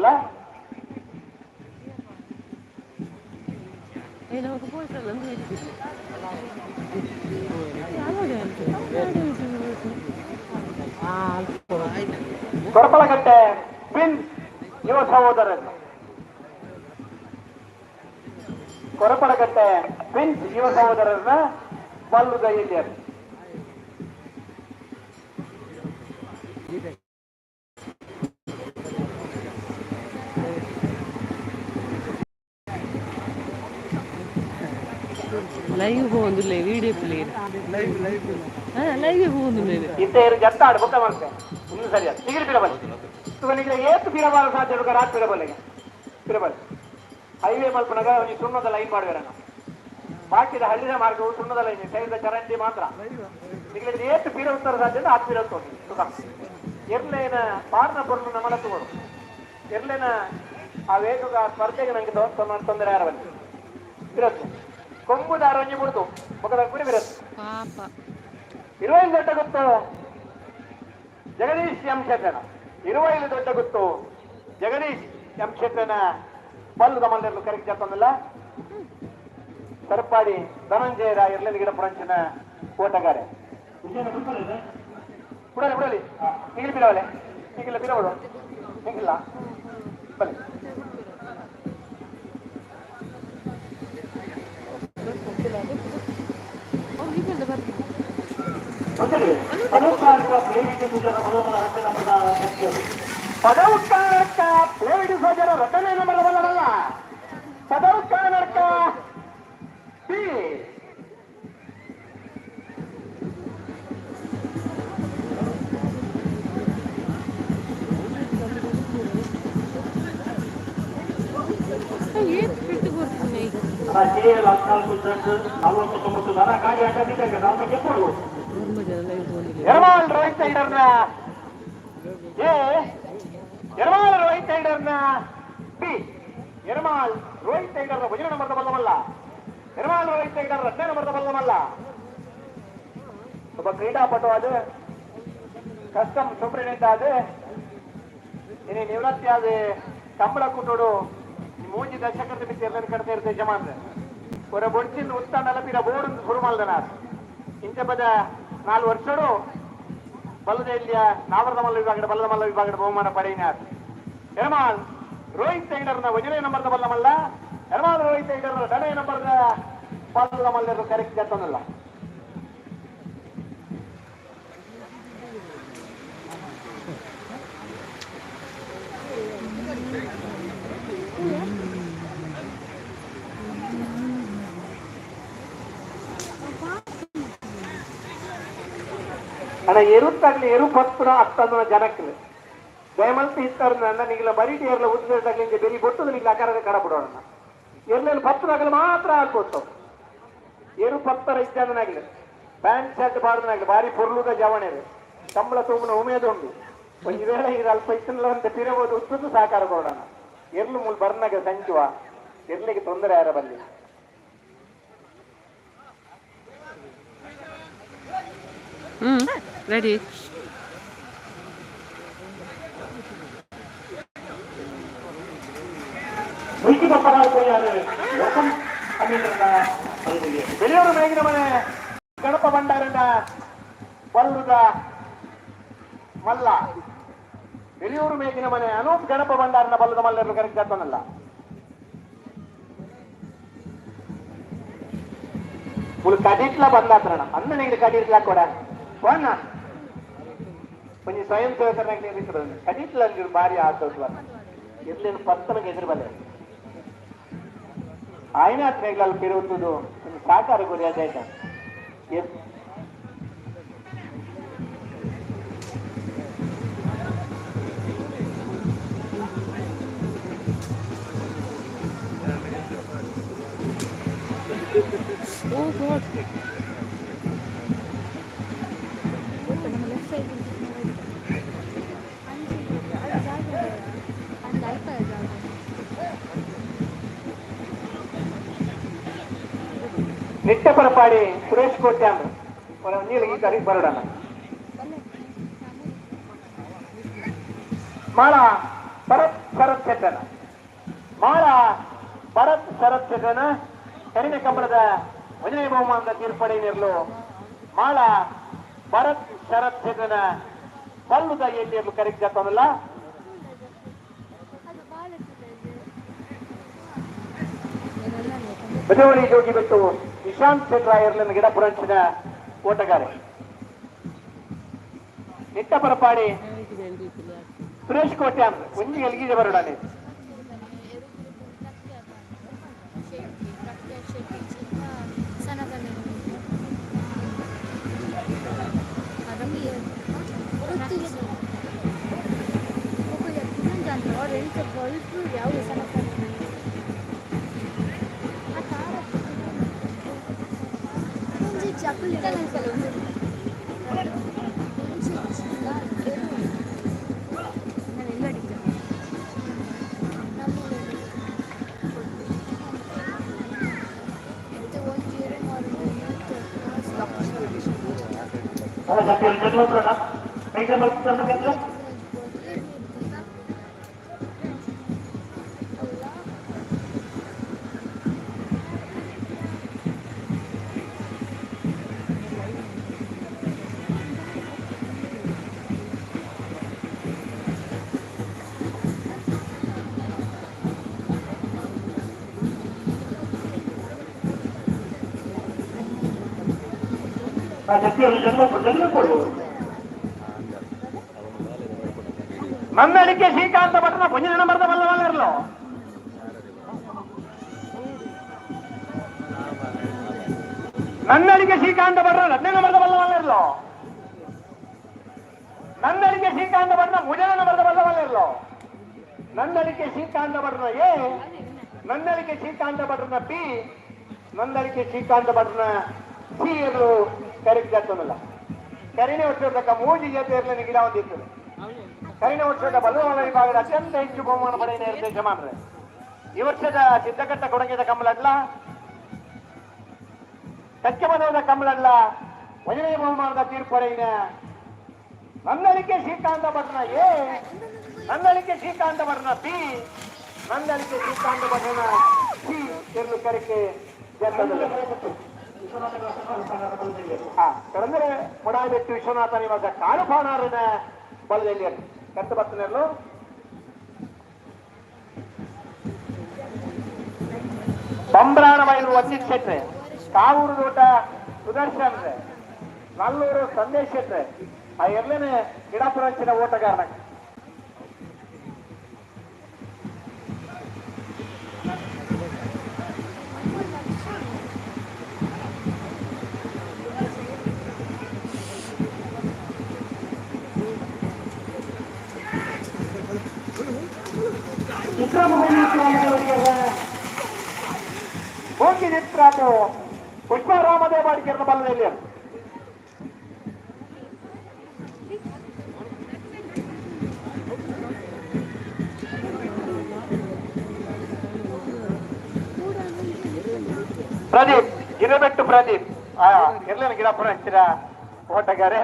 ಜತ್ತೊಂದಲ್ಲ ಕೊರಪಳಗಟ್ಟೆ pin ಯುವ ಸಹೋದರರು ಕೊರಪಳಗಟ್ಟೆ pin ಯುವ ಸಹೋದರರನ್ನ ಬಲ್ಲುಗ ಹಿರಿಯರು ലൈവ് പോകുന്നില്ലേ വീഡിയോ പ്ലേ ലൈവ് പോകുന്നില്ലേ ഇദ്ദേഹം ജത്താട് ബുക്ക ಮಾಡ್ತೆ ಇನ್ನು ಸರಿಯಾಗಿ ಸಿಗಿರಿ ಬಿಡಬಲ್ಲ ಇವನಿಗೆ ಏತು ಬಿಡಬಾರ ಸಾಧ್ಯ ರಾತ್ ಬಿಡಬಲ್ಲಿಗೆ ಬಿಡಬಲ್ಲ ಹೈವೇ ಮಲ್ಪನಾಗ ಅವನಿಗೆ ಸುಣ್ಣದ ಲೈನ್ ಮಾಡುವರಣ ಬಾಕಿದ ಹಳ್ಳಿನ ಮಾರ್ಗವು ಸುಣ್ಣದ ಲೈನ್ ಸೈಡ್ ಚರಂಡಿ ಮಾತ್ರ ನಿಮಗೆ ಏತು ಬೀರ ಉತ್ತರ ಸಾಧ್ಯ ಆತ್ ಬೀರ ಸುಖ ಎರ್ಲೇನ ಪಾರ್ನ ಪೊರ್ಲು ನಮ್ಮನ್ನ ತಗೋಡು ಎರ್ಲೇನ ಆ ವೇಗದ ಸ್ಪರ್ಧೆಗೆ ನಂಗೆ ತೊಂದರೆ ಯಾರವಲ್ಲ ಬಿರತ್ತು ಕೊಂಬುದಾರ ಒಂಜಿ ಬಿಡ್ತು ಮುಖದಾಗ ಗುರಿ ಬಿರತ್ತು 25 ದೊಡ್ಡ ಗುತ್ತು ಜಗದೀಶ್ ಎಂ ಕ್ಷೇತ್ರನ 25 ದೊಡ್ಡ ಗುತ್ತು ಜಗದೀಶ್ ಎಂ ಕ್ಷೇತ್ರನ ಬಲ್ಲು ಗಮನದಲ್ಲಿ ಕರೆಕ್ಟ್ ಜತ್ತೊಂದಲ್ಲ ಸರ್ಪಾಡಿ ಧನಂಜಯ ಇರ್ಲಿ ಗಿಡ ಪುರಂಚಿನ ಓಟಗಾರೆ ಬಿಡಲಿ ಬಿಡಲಿ ಈಗಲಿ ಬಿಡವಲೆ ಈಗಿಲ್ಲ ಬಿಡಬಡು ಈಗಿಲ್ಲ ಬನ್ನಿ ಪದೌತ್ಕಾರಕ ಪ್ಲೇಡ್ ಸೋಜರ ರಚನೆ ಬರಬಲ್ಲವಲ್ಲ ಪದೌತ್ಕಾರಕ ಎರ್ಮಾಲ್ ರೋಹಿತ್ ಸೈಡರ್ನ ಎರ್ಮಾಲ್ ರೋಹಿತ್ ಸೈಡರ್ನ ಬಿ ಎರ್ಮಾಲ್ ರೋಹಿತ್ ಸೈಡರ್ನ ಭುಜನ ನಂಬರ್ದ ಬಲ್ಲವಲ್ಲ ಎರ್ಮಾಲ್ ರೋಹಿತ್ ಸೈಡರ್ ರಚನೆ ನಂಬರ್ದ ಬಲ್ಲವಲ್ಲ ಒಬ್ಬ ಕ್ರೀಡಾಪಟು ಅದು ಕಸ್ಟಮ್ ಸೂಪರಿಂಟೆಂಡೆಂಟ್ ಅದು ಇನ್ನು ನಿವೃತ್ತಿ ಆದ ಕಂಬಳ ಕುಟ್ಟೋಡು ಮೂಜಿ ದಶಕದ ಬಿಟ್ಟು ಎಲ್ಲರೂ ಕಡ್ತಾ ಇರ್ತೇವೆ ಜಮಾನ್ ஒரு பொடிச்சின் உத்தாண்டால பிற போர்டு சுருமால்தனார் ಇಂಚ ಪದ 4 ವರ್ಷಡು ಬಲ್ಲದ ಇಲ್ಲಿಯ ನಾವರದ ಮಲ್ಲ ವಿಭಾಗದ ಬಲ್ಲದ ಮಲ್ಲ ವಿಭಾಗದ ಬಹುಮಾನ ಪಡೆಯಿನಾರ್ ಎರ್ಮಾಲ್ ರೋಹಿತ್ ಸೈಡರ್ನ ವಜನೆ ನಂಬರ್ದ ಬಲ್ಲ ಮಲ್ಲ ಎರ್ಮಾಲ್ ರೋಹಿತ್ ಸೈಡರ್ನ ಡನೆ ನಂಬರ್ದ ಬಲ್ಲದ ಮಲ್ಲರು ಕರೆಕ್ಟ್ ಜತ್ತೊಂದಲ್ಲ ಅಣ್ಣ ಎರುತ್ತಾಗ್ಲಿ ಎರು ಪತ್ರ ಹತ್ತಂದು ಜನಕ್ಕೆ ದಯಮಲ್ತಿ ಇತ್ತಾರ ನಿಗಲ ಬರೀಟಿ ಏರ್ಲ ಉದ್ದಿದಾಗ್ಲಿ ಬೆರಿ ಕೊಟ್ಟು ನಿಗ್ಲ ಆಕಾರದ ಕಡ ಬಿಡೋಣ ಎರ್ಲೆಲ್ಲಿ ಪತ್ರಗಳು ಮಾತ್ರ ಆಗ್ಬೋದು ಎರು ಪತ್ತರ ಇದ್ದಾಗಲಿ ಪ್ಯಾಂಟ್ ಶರ್ಟ್ ಬಾರ್ದನಾಗ್ಲಿ ಭಾರಿ ಪೊರ್ಲುದ ಜವಣೆ ಸಂಬಳ ತುಂಬನ ಉಮೇದು ಉಂಟು ಒಂದು ವೇಳೆ ಇದು ಅಲ್ಪ ಇಷ್ಟಲ್ಲ ಅಂತ ತಿರಬಹುದು ಉತ್ತದ್ದು ಸಹಕಾರ ಕೊಡೋಣ ಎರ್ಲು ಮೂಲ ಬರ್ನಾಗ ಸಂಜುವ ಎರ್ಲಿಗೆ ತೊಂದರೆ ಯಾರ ಬಲ್ಲಿ ರೆಡಿ ಬೆಳೆಯೂರು ಮೇಗಿನ ಮನೆ ಗಣಪ ಭಂಡಾರನ ಬಲ್ಲುದ ಮಲ್ಲ ಬೆಳೆಯೂರು ಮೇಗಿನ ಮನೆ ಅನೂಪ್ ಗಣಪ ಭಂಡಾರನ ಬಲ್ಲದ ಮಲ್ಲ ಕರೆಕ್ಟ್ ಆಗ್ತಾನಲ್ಲ ಕಡಿಟ್ಲ ಬಂದಾತ್ರಣ ಅನ್ನ ನಿಂಗೆ ಕಡಿಟ್ಲ ಕೊಡ ಹೋಣ కొంచెం ಸ್ವಯಂ ಸೇವಕರಾಗಿ ನಿಂತಿರೋದು ಕಡಿಟ್ಲ ಭಾರಿ ಆತೋದ್ವ ಎರ್ಲೇನು ಪತ್ತನಿಗೆ ಎದುರು ಬಲೆ ఆయన అట్లా పెరుగుతుందో సాకార గురి అదైతే Oh God. ನಿಟ್ಟಪರಪಾಡಿ ಸುರೇಶ್ ಕೋಟ್ಯಾಮ್ ನೀರಿಗೆ ಕರೆಗೆ ಬರೋಣ ಮಾಳ ಭರತ್ ಶರತ್ ಶೆಟ್ಟನ ಮಾಳ ಭರತ್ ಶರತ್ ಶೆಟ್ಟನ ಕರಿನ ಕಂಬಳದ ಮೊದಲನೇ ಬಹುಮಾನದ ತೀರ್ಪಡೆಯಿರಲು ಮಾಳ ಭರತ್ ಶರತ್ ಶೆಟ್ಟನ ಪಲ್ಲುದ ಎಲ್ಲಿಯಲು ಕರೆಕ್ಟ್ ಜಾತವಲ್ಲ ಬದವಳಿ ಜೋಗಿ ಬಿಟ್ಟು ನಿಶಾಂತ್ ಶೆಟ್ರಾಯರ್ಲನ ಗಿಡ ಪುರಂಚಿನ ಓಟಗಾರ ನಿಟ್ಟ ಪರಪಾಡಿ ಸುರೇಶ್ ಕೋಟೆ ಅಂತ ಒಂಜಿ ಎಲ್ಗಿದೆ ಬರೋಡಾನೆ ನನ್ನಡಿಕೆ ಶ್ರೀಕಾಂತ ಭಟ್ನ ಪುಂಜಿನ ನಂಬರ್ದ ಬಲ್ಲವಲ್ಲರಲ್ಲೋ ನನ್ನಡಿಕೆ ಶ್ರೀಕಾಂತ ಭಟ್ನ 10ನೇ ನಂಬರ್ದ ಬಲ್ಲವಲ್ಲರಲ್ಲೋ ನನ್ನಡಿಕೆ ಶ್ರೀಕಾಂತ ಭಟ್ನ ಮುಜನ ನಂಬರ್ದ ಬಲ್ಲವಲ್ಲರಲ್ಲೋ ನನ್ನಡಿಕೆ ಶ್ರೀಕಾಂತ ಭಟ್ನ ಎ ನನ್ನಡಿಕೆ ಶ್ರೀಕಾಂತ ಭಟ್ನ ಬಿ ನನ್ನಡಿಕೆ ಶ್ರೀಕಾಂತ ಭಟ್ನ ಸಿ ಎಂದು ಕರೆಕ್ಟ್ ಆಗ್ತದಲ್ಲ ಕರಿಣೆ ಒಟ್ಟಿರತಕ್ಕ ಮೂಜಿ ಜೊತೆಯಲ್ಲಿ ಗಿಡ ಹೊಂದಿರ್ತದೆ ಕರಿಣೆ ಒಟ್ಟಿದ ಬಲವಾಳ ವಿಭಾಗದ ಅತ್ಯಂತ ಹೆಚ್ಚು ಬಹುಮಾನ ಪಡೆಯ ನಿರ್ದೇಶ ಮಾಡ್ರೆ ಈ ವರ್ಷದ ಸಿದ್ಧಕಟ್ಟ ಕೊಡಗಿದ ಕಂಬಳಲ್ಲ ಕಚ್ಚಬನದ ಕಂಬಳಲ್ಲ ಮೊದಲನೇ ಬಹುಮಾನದ ತೀರ್ಪಡೆಯಿನ ನನ್ನಳಿಕೆ ಶ್ರೀಕಾಂತ ಭಟ್ನ ಎ ನನ್ನಳಿಕೆ ಶ್ರೀಕಾಂತ ಭಟ್ನ ಬಿ ನನ್ನಳಿಕೆ ಶ್ರೀಕಾಂತ ಭಟ್ನ ಸಿ ಎಂದು ಕರೆಕೆ ಕಡಂದರೆ ಮುಡಾಬೆಟ್ಟು ವಿಶ್ವನಾಥ ನಿವಾಸ ಕಾಳುಪಾಣಾರಿನ ಬಲದಲ್ಲಿ ಕಂತ ಬರ್ತನೆಲ್ಲೂ ಬಂಬ್ರಾಣ ಬಯಲು ವಂಚಿತ್ ಶೆಟ್ರೆ ಕಾವೂರು ತೋಟ ಸುದರ್ಶನ್ ನಲ್ಲೂರು ಸಂದೇಶ್ ಶೆಟ್ರೆ ಆ ಎರಡನೇ ಗಿಡಪುರಂಚಿನ ಓಟಗಾರನ ಹೋಗಿ ನಿತ್ರಾಪು ಪುಷ್ಪರಾಮದೇ ಬಾಡಿಕೆಯನ್ನು ಬಲ್ಲದಲ್ಲಿ ಪ್ರದೀಪ್ ಗಿರಬೆಟ್ಟು ಪ್ರದೀಪ್ ಎಲ್ಲನ ಗಿಡಪುರ ಹಚ್ಚಿರ ಓಟಗಾರೆ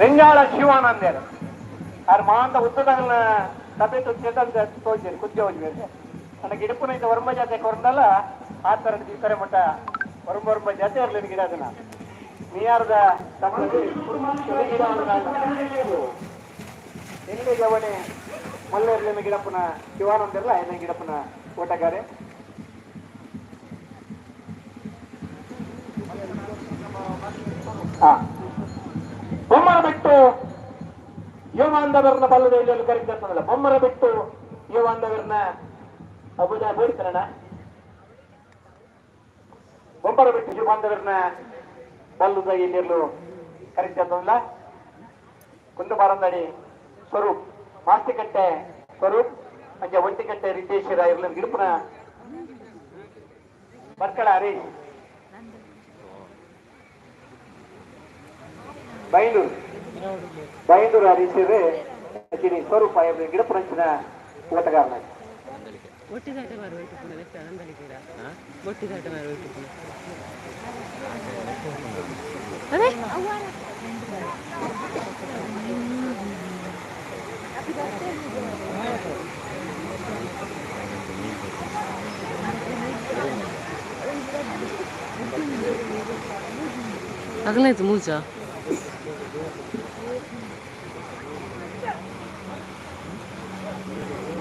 ರೆಂಗಾಳ ಶಿವಾನಂದರು ಅವ್ರ ಮಾಂತ ಉದ್ದದನ್ನ ತಪ್ಪೆತ್ತು ಚೇತನ್ ತೋಜಿ ಕುದ್ದೆ ಹೋಗ್ಬೇಕು ನನಗೆ ಇಡುಪುನ ಇದ್ದ ವರ್ಮ ಜಾತೆ ಕೊರಂದಲ್ಲ ಆ ತರ ಈ ತರ ಮಟ್ಟ ವರ್ಮ ಜಾತೆ ಇರ್ಲಿ ಗಿಡ ಅದನ್ನ ನೀಯಾರದ ಎಲ್ಲಿ ಗವಣೆ ಮಲ್ಲ ಇರ್ಲಿನ ಗಿಡಪುನ ಶಿವಾನಂದರ್ಲ ಐದನೇ ಗಿಡಪುನ ಓಟಗಾರೆ ಬೊಮ್ಮರ ಬಿಟ್ಟು ಯುವಾಂಧವರನ್ನ ಬಲ್ಲದಲ್ಲಿ ಕರೀತಾರಲ್ಲ ಬೊಮ್ಮರ ಬಿಟ್ಟು ಯುವಾಂಧವರನ್ನ ಅಬುಜ ಬೇಡ್ತಾರಣ ಬೊಮ್ಮರ ಬಿಟ್ಟು ಯುವಾಂಧವರನ್ನ ಬಲ್ಲುದ ಎಲ್ಲಿರಲು ಕರೀತಾರಲ್ಲ ಕುಂದಬಾರಂದಡಿ ಸ್ವರೂಪ್ ಮಾಸ್ತಿಕಟ್ಟೆ ಸ್ವರೂಪ್ ಅಂಜ ಒಂಟಿಕಟ್ಟೆ ರಿತೇಶ್ವರ ಇರ್ಲ ಗಿಡುಪುನ ಬರ್ಕಳ ಹರೀಶ್ ಬೈಂದೂರು ಬೈಂದೂರು ಹರೀಶರೇ ಸ್ವರೂಪ ಗಿಡಪುರಂಚಿನ ಓಟಗಾರನಾಗಿ ಒಟ್ಟಿದಾಟ ಬರಬೇಕು ಅಂದಲಿದ್ದೀರಾ ಒಟ್ಟಿದಾಟ ಬರಬೇಕು ಅದೇ ಅಗಲಾಯ್ತು ಮೂಜ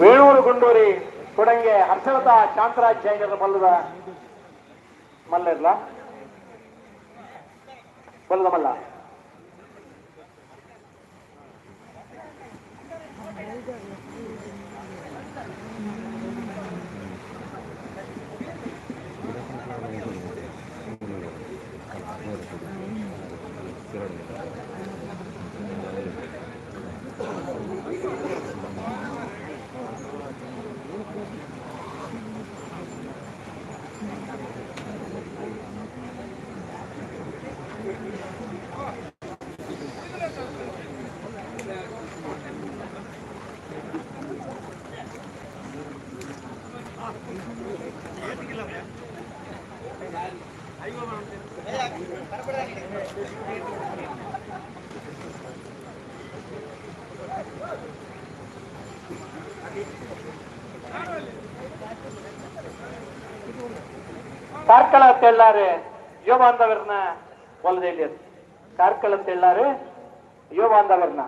ವೇಣೂರು ಗುಂಡೂರಿ ಕೊಡಂಗೆ ಹರ್ಷಲತಾ ಶಾಂತರಾಜ್ ಜೈನರ ಮಲ್ಲದ ಮಲ್ಲ ಕಾರ್ಕಳ ತೆಳ್ಳಾರೆ ಯುವ ಬಾಂಧವರನ್ನ ಹೊಲದಲ್ಲಿ ಅದು ಕಾರ್ಕಳ ತೆಳ್ಳಾರೆ ಯುವ ಬಾಂಧವರನ್ನ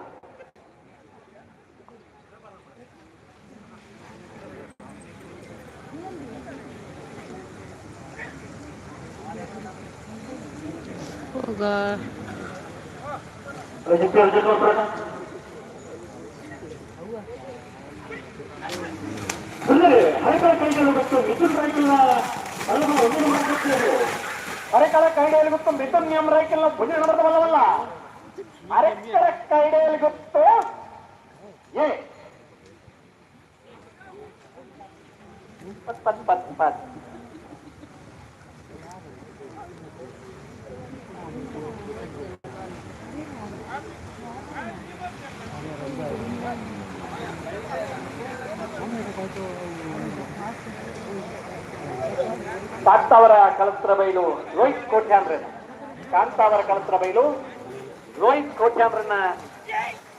ಹೋಗ ಅರೆಕಳ ಕೈಡೆಯಲ್ಲಿ ಗೊತ್ತು ಮಿಥುನ್ ನಿಯಮ ರೈಕೆಲ್ಲ ಪುಣ್ಯ ನಡೆದವಲ್ಲವಲ್ಲ ಅರೆಕಳ ಕೈಡೆಯಲ್ಲಿ ಗೊತ್ತು ಏ ಪತ್ ಕಾಂತಾವರ ಕಳತ್ರ ಬೈಲು ರೋಹಿತ್ ಕೋಟ್ಯಾಂಬ್ರನ ಕಾಂತಾವರ ಕಳತ್ರ ಬೈಲು ರೋಹಿತ್ ಕೋಟ್ಯಾಂಬ್ರನ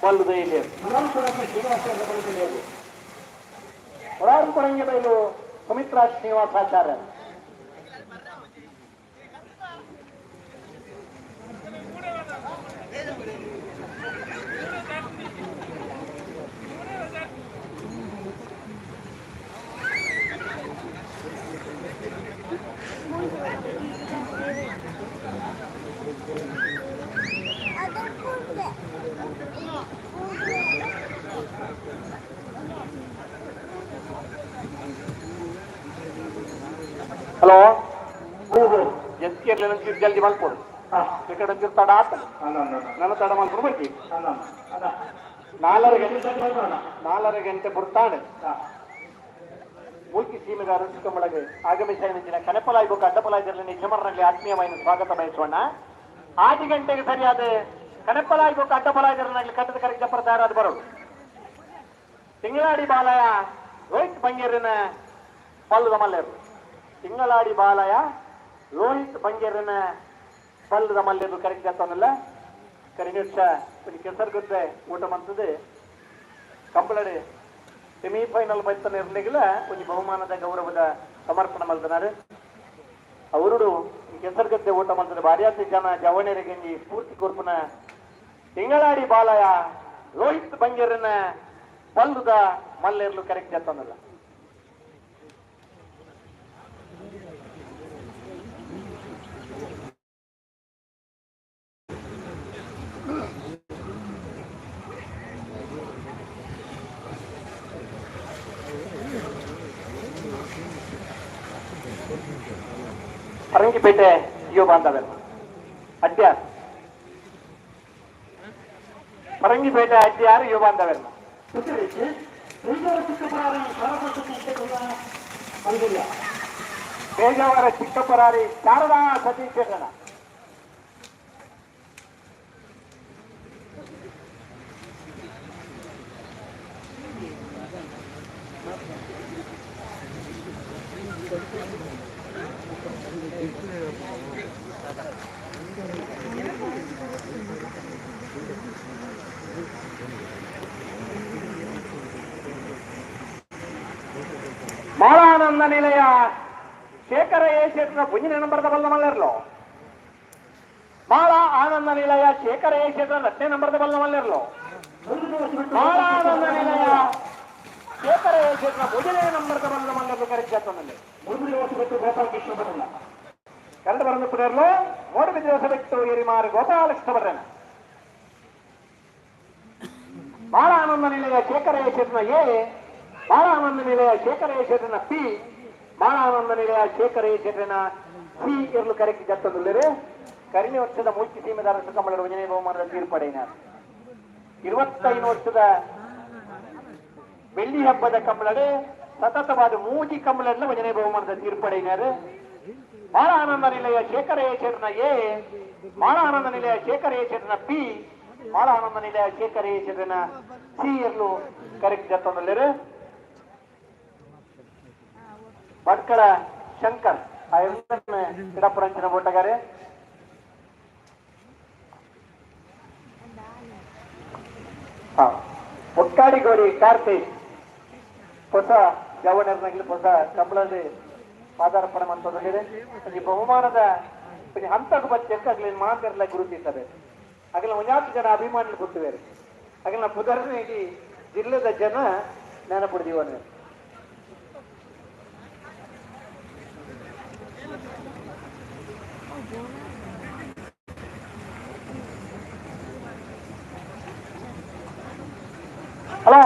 ಬಲ್ಲುದು ಇಲ್ಲಿ ಕೊಡಂಗೆ ಬೈಲು ಸುಮಿತ್ರಾ ಶ್ರೀನಿವಾಸಾಚಾರ್ಯ ಹಲೋ ಎಸ್ಕೇರ್ಲಿ ನಂಗೆ ಜಲ್ದಿ ಮಲ್ಕೊಡು ಈ ಕಡೆ ತಡ ಆತ ನನ್ನ ತಡ ಮಾಡ್ಕೊಂಡು ಬರ್ತೀವಿ 4 ಗಂಟೆ ಬಿಡ್ತಾನೆ ಮೂಲ್ಕಿ ಸೀಮೆಗಾರ ರಸಿಕಮೊಳಗೆ ಆಗಮಿಸಿದ ಕನೆಪಲಾಯಿ ಬೋಕ ಅಡ್ಡಪಲಾಯದಲ್ಲಿ ನಿಜಮರನಲ್ಲಿ ಆತ್ಮೀಯమైన ಸ್ವಾಗತ ಬಯಸೋಣ 8 ಗಂಟೆಗೆ ಸರಿಯಾದ ಕನೆಪಲಾಯಿ ಬೋಕ ಅಡ್ಡಪಲಾಯದಲ್ಲಿ ಕಟ್ಟದ ಕರೆಕ್ಟ್ ಪ್ರಚಾರ ಬರೋದು ತಿಂಗಳಾಡಿ ಬಾಲಯ ರೋಹಿತ್ ಬಂಗೇರಿನ ಪಲ್ಲದ ಮಲ್ಲೇರು ತಿಂಗಳಾಡಿ ಬಾಲಯ ರೋಹಿತ್ ಬಂಗೇರಿನ ಪಲ್ಲದ ಮಲ್ಲೇರು ಕರೆಕ್ಟ್ ಆಗ್ತಾನಲ್ಲ ಕರಿನಿರ್ಷ ಕೆಸರ್ಗದ್ದೆ ಊಟ ಮಾಡ್ತದೆ ಕಂಪಳಡೆ ಸೆಮಿಫೈನಲ್ ಬೈತನ ಇರಲಿಲ್ಲ ಒಂದು ಬಹುಮಾನದ ಗೌರವದ ಸಮರ್ಪಣೆ ಮಾಡ್ತಾರೆ ಅವರು ಕೆಸರ್ಗದ್ದೆ ಊಟ ಮಾಡ್ತಾರೆ ಭಾರ್ಯಾತಿ ಜನ ಜವಣರಿಗೆ ಸ್ಫೂರ್ತಿ ಕೊರ್ಪನ ತಿಂಗಳಾಡಿ ಬಾಲಯ ರೋಹಿತ್ ಬಂಗೇರಿನ ಪಲ್ಲದ ಮಲ್ಲೇರ್ಲು ಕರೆಕ್ಟ್ ಆಗ್ತಾನಲ್ಲ ಪರಂಗಿಪೇಟೆ ಯುವ ಬಾಂಧವ್ಯ ಅಡ್ಯಾರ್ ಪರಂಗಿಪೇಟೆ ಅಡ್ಯಾರ್ ಯುವ ಬಾಂಧವ್ಯ ಬೇಜಾವರ ಚಿಕ್ಕಪರಾರಿ ಶಾರದಾ ಸತೀಶ್ ಬಾಳಾನಂದ ನಿಲಯ ಶೇಖರ ಎ ಶೆಟ್ರ ಪುಂಜಿನ ನಂಬರ್ದ ಬಲ್ಲ ಮಲ್ಲಿರ್ಲು ಬಾಳ ಆನಂದ ನಿಲಯ ಶೇಖರ ಎ ಶೆಟ್ರ 10ನೇ ನಂಬರ್ದ ಬಲ್ಲ ಮಲ್ಲಿರ್ಲು ಬಾಳಾನಂದ ನಿಲಯ ಶೇಖರ ಎ ಶೆಟ್ರ ಪುಂಜಿನ ನಂಬರ್ದ ಬಲ್ಲ ಮಲ್ಲಿರ್ಲು ಕರೆಕ್ಟ್ ಆಗ್ತದೆ ಗೋಪಾಲಕೃಷ್ಣ ಬರಲ್ಲ ಕರೆದು ಬರಲು ಬಿಡರ್ಲು ಮೂರು ದಿವಸ ಬಿಟ್ಟು ಎರಿಮಾರು ಗೋಪಾಲಕೃಷ್ಣ ಬರ್ರನ ಬಾಳಾನಂದ ನಿಲಯ ಶೇಖರ ಎ ಶೆಟ್ನ ಎ ಬಾಳಾನಂದ ನಿಲಯ ಶೇಖರ ಎ ಶೆಟ್ನ ಪಿ ಬಾಳಾನಂದ ನಿಲಯ ಶೇಖರ ಎ ಶೆಟ್ನ ಸಿ ಇರಲು ಕರೆಕ್ಟ್ ಜತ್ತೊಂದುಳ್ಳರು ಕಡಿಮೆ ವರ್ಷದ ಮೂರ್ತಿ ಸೀಮೆದಾರ ಸುಖಮಳರು ವಿಜಯ ಬಹುಮಾನದ ತೀರ್ಪಡೆಯಿನ 25 ವರ್ಷದ ಬೆಳ್ಳಿ ಹಬ್ಬದ ಕಂಬಳಡೆ ಸತತವಾದ ಮೂಜಿ ಕಂಬಳೆಲ್ಲ ವಿಜಯ ಬಹುಮಾನದ ತೀರ್ಪಡೆಯಿನಾರು ಬಾಳಾನಂದ ನಿಲಯ ಶೇಖರ ಎ ಶೆಟ್ನ ಎ ಬಾಳಾನಂದ ನಿಲಯ ಶೇಖರ ಎ ಶೆಟ್ನ ಪಿ ಬಾಳಾನಂದ ನಿಲಯ ಶೇಖರ ಎ ಶೆಟ್ನ ಸಿ ಇರಲು ಕರೆಕ್ಟ್ ಜತ್ತೊಂದುಳ್ಳರು ಭಟ್ಕಳ ಶಂಕರ್ ಕಿಡಪುರಂಚಿನ ಓಟಗಾರೆ ಒಕ್ಕಾಡಿಗೋಡಿ ಕಾರ್ತಿಕ್ ಹೊಸ ಜವಣರ್ನಾಗ್ಲಿ ಹೊಸ ಕಂಬಳದಲ್ಲಿ ಪಾದಾರ್ಪಣೆ ಮಂತೊಂದಿದೆ ಈ ಬಹುಮಾನದ ಹಂತಕ್ಕೆ ಬಚ್ಚಕ್ಕೆ ಆಗ್ಲಿ ಮಾತಿರಲ್ಲ ಗುರುತಿಸಬೇಕು ಆಗಲ 50 ಜನ ಅಭಿಮಾನಿಗಳು ಕೊಟ್ಟಿದ್ದಾರೆ ಆಗಲ ಪುದರ್ನಿಗೆ ಜಿಲ್ಲೆದ ಜನ ನೆನಪಿಡ್ದೀವನು ಹಲೋ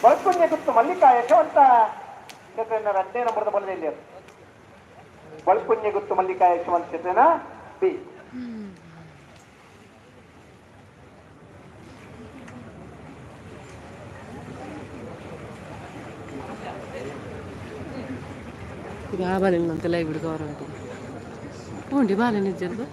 ಬಲ್ಪುಣ್ಯ ಗುತ್ತು ಮಲ್ಲಿಕಾ ಯಶವಂತ 2ನೇ ನಂಬರ್ದ ಬಲ್ಲದಲ್ಲಿ ಅದು ಬಲ್ಪುಣ್ಯ ಗುತ್ತು ಮಲ್ಲಿಕಾ ಯಶವಂತ ಕ್ಷೇತ್ರನ ಬಿ బాగాలేనంతలా ఇప్పుడు గౌరవం ఉండి బాగాలేని జరుగు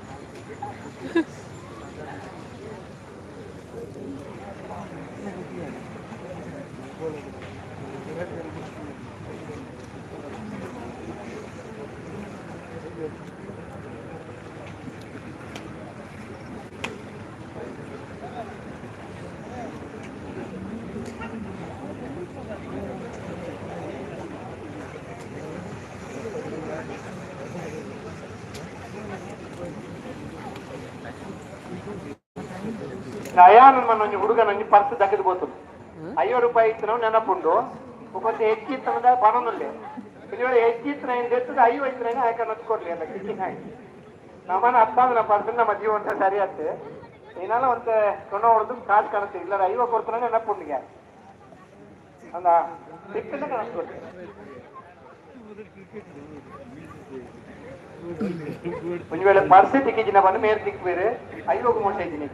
ಅಯಾನನ್ನು ಹುಡುಗ ನಂಗೆ ಪರ್ಸ್ ದಕ್ಕದು ಬೋತು ₹50 ಇತ್ತು ನೆನಪುಂಡು కొంచెం ಹೆಚ್ಚಿತ್ತಂದ ಪಣನುಲ್ಲೆ ಇಲ್ಲಿ ಹೆಚ್ಚಿತ್ತು ಏನು ತೆತ್ತದ 50 ಹಾಕೊಂಡು ಹಚ್ಕೊಡ್ಲಿ ಅಂತ ಕಿಟ್ಟಿನ ನಮ್ಮನ ಅಪ್ಪಾಂದ್ರ ಪರ್ಸನ್ ನಮ್ಮ ಜೀವನ ಸರಿ ಆಯ್ತು ಏನಾಲ ಒಂದು ಕೊಣ ಹೊಡೆದು ಕಾಸು ಕಾಣುತ್ತೆ ಇಲ್ಲ 50 ಕೊಡ್ತಾನೆ ನೆನಪುಂಡಿಗೆ ಅಂದ ಸಿಕ್ಕಂಡ ಕಾಣಿಸ್ಕೊಡ್ಲಿ ಒಂದು ವೇಳೆ ಪರ್ಸ್ ತಿಕ್ಕಿಜಿನ ಬಂದು ಮೇರೆ ತಿಕ್ಬೇರೆ 50 ಮೋಸ ಇದ್ದೀನಿ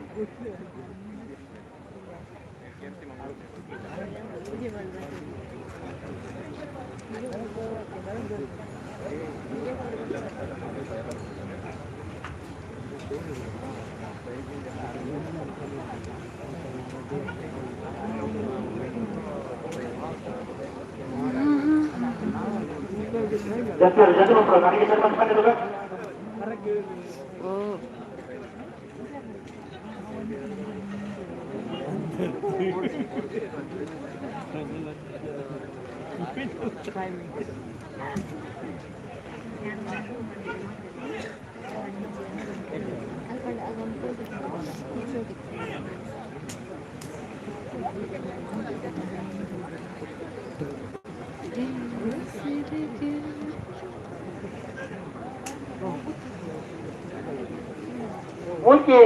ಮೂಲ್ಕಿ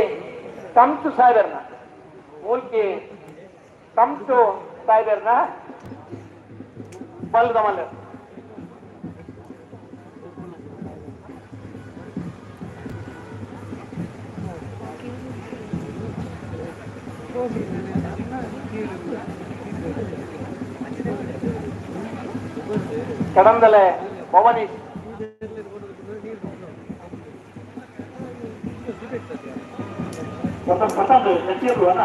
ತಮ್ಸು ಸಾಯ್ಬರ್ನ ಮೂಲ್ಕಿ ತಮ್ಸು ಸಾಯ್ಬರ್ನ ಬಲ್ದ ಮಲ್ಲ ಕಡಂದಲೆ ಭವನೀಶ್ ಪ್ರಸಾದ್ ಹೆಚ್ಚಿರು ಅಣ್ಣ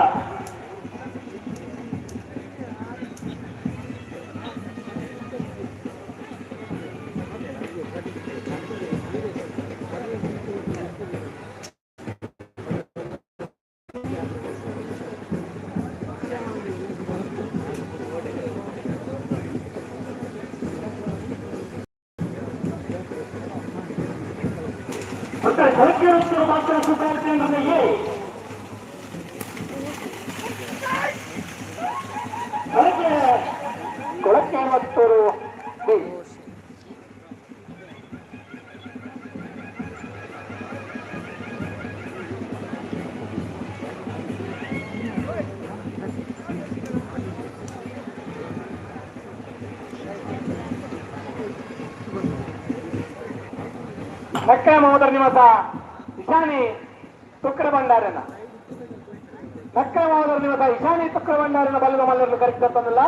ಕೊಳಕೆ ಮಾತ್ರ ಸೂಪರ್ ಕೇಂದ್ರದಲ್ಲಿ ಕೊಳಕೆ ಮತ್ತೂರು ನಕ್ಕ ಮಹೋದರ ನಿವಾಸ ಇಶಾನಿ ತುಕ್ರ ಭಂಡಾರನ ನಕ್ಕ ಮಹೋದರ ನಿವಾಸ ಇಶಾನಿ ತುಕ್ರ ಭಂಡಾರನ ಬಲ್ಲದ ಮಲ್ಲರನ್ನು ಕರೆಕ್ಟ್ ತಂದಿಲ್ಲ